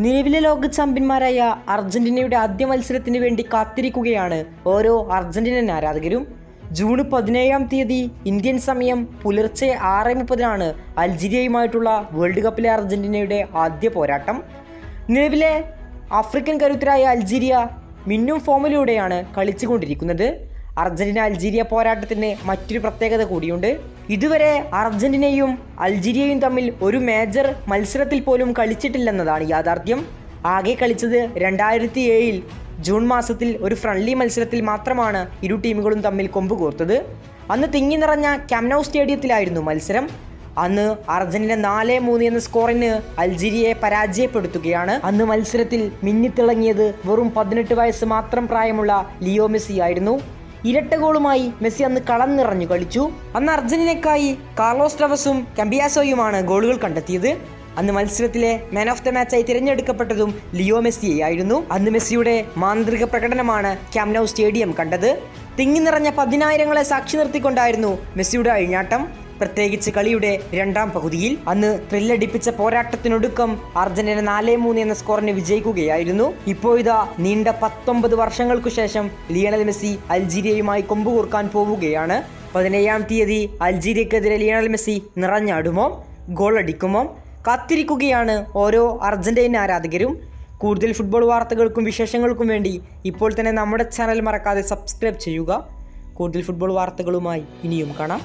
നിലവിലെ ലോക ചാമ്പ്യന്മാരായ അർജന്റീനയുടെ ആദ്യ മത്സരത്തിന് വേണ്ടി കാത്തിരിക്കുകയാണ് ഓരോ അർജന്റീനൻ ആരാധകരും. ജൂൺ 17-ാം തീയതി ഇന്ത്യൻ സമയം പുലർച്ചെ 6:30 അൾജീരിയയുമായിട്ടുള്ള വേൾഡ് കപ്പിലെ അർജന്റീനയുടെ ആദ്യ പോരാട്ടം. നിലവിലെ ആഫ്രിക്കൻ കരുത്തരായ അൾജീരിയ മിന്നും ഫോമിലൂടെയാണ് കളിച്ചുകൊണ്ടിരിക്കുന്നത്. അർജന്റീന അൾജീരിയ പോരാട്ടത്തിന് മറ്റൊരു പ്രത്യേകത കൂടിയുണ്ട്. ഇതുവരെ അർജന്റീനയും അൾജീരിയയും തമ്മിൽ ഒരു മേജർ മത്സരത്തിൽ പോലും കളിച്ചിട്ടില്ലെന്നതാണ് യാഥാർത്ഥ്യം. ആകെ കളിച്ചത് 2007 ജൂൺ മാസത്തിൽ ഒരു ഫ്രണ്ട്ലി മത്സരത്തിൽ മാത്രമാണ് ഇരു ടീമുകളും തമ്മിൽ കൊമ്പ് കോർത്തത്. അന്ന് തിങ്ങി നിറഞ്ഞ ക്യാമ്പ് നൗ സ്റ്റേഡിയത്തിലായിരുന്നു മത്സരം. അന്ന് അർജന്റീന 4-3 എന്ന സ്കോറിന് അൾജീരിയയെ പരാജയപ്പെടുത്തുകയാണ്. അന്ന് മത്സരത്തിൽ മിന്നിത്തിളങ്ങിയത് വെറും 18 വയസ്സ് മാത്രം പ്രായമുള്ള ലിയോ മെസ്സി ആയിരുന്നു. ഇരട്ട ഗോളുമായി മെസ്സി അന്ന് കളം നിറഞ്ഞു കളിച്ചു. അന്ന് അർജന്റീനയ്ക്കായി കാർലോസ് ടവസും കമ്പിയാസോയുമാണ് ഗോളുകൾ കണ്ടെത്തിയത്. അന്ന് മത്സരത്തിലെ മാൻ ഓഫ് ദ മാച്ചായി തിരഞ്ഞെടുക്കപ്പെട്ടതും ലിയോ മെസ്സിയായിരുന്നു. അന്ന് മെസ്സിയുടെ മാന്ത്രിക പ്രകടനമാണ് ക്യാമ്പ് നൗ സ്റ്റേഡിയം കണ്ടത്. തിങ്ങി നിറഞ്ഞ 10,000-ങ്ങളെ സാക്ഷി നിർത്തിക്കൊണ്ടായിരുന്നു മെസ്സിയുടെ അഴിഞ്ഞാട്ടം, പ്രത്യേകിച്ച് കളിയുടെ രണ്ടാം പകുതിയിൽ. അന്ന് ത്രില്ലടിപ്പിച്ച പോരാട്ടത്തിനൊടുക്കം അർജന്റീന 4-3 എന്ന സ്കോറിന് വിജയിക്കുകയായിരുന്നു. ഇപ്പോഴിതാ നീണ്ട 19 വർഷങ്ങൾക്കു ശേഷം ലിയണൽ മെസ്സി അൾജീരിയയുമായി കൊമ്പുകൂർക്കാൻ പോവുകയാണ്. 17-ാം തീയതി അൾജീരിയക്കെതിരെ ലിയണൽ മെസ്സി നിറഞ്ഞാടുമോ, ഗോൾ അടിക്കുമോ? കാത്തിരിക്കുകയാണ് ഓരോ അർജന്റീന ആരാധകരും. കൂടുതൽ ഫുട്ബോൾ വാർത്തകൾക്കും വിശേഷങ്ങൾക്കും വേണ്ടി ഇപ്പോൾ തന്നെ നമ്മുടെ ചാനൽ മറക്കാതെ സബ്സ്ക്രൈബ് ചെയ്യുക. കൂടുതൽ ഫുട്ബോൾ വാർത്തകളുമായി ഇനിയും കാണാം.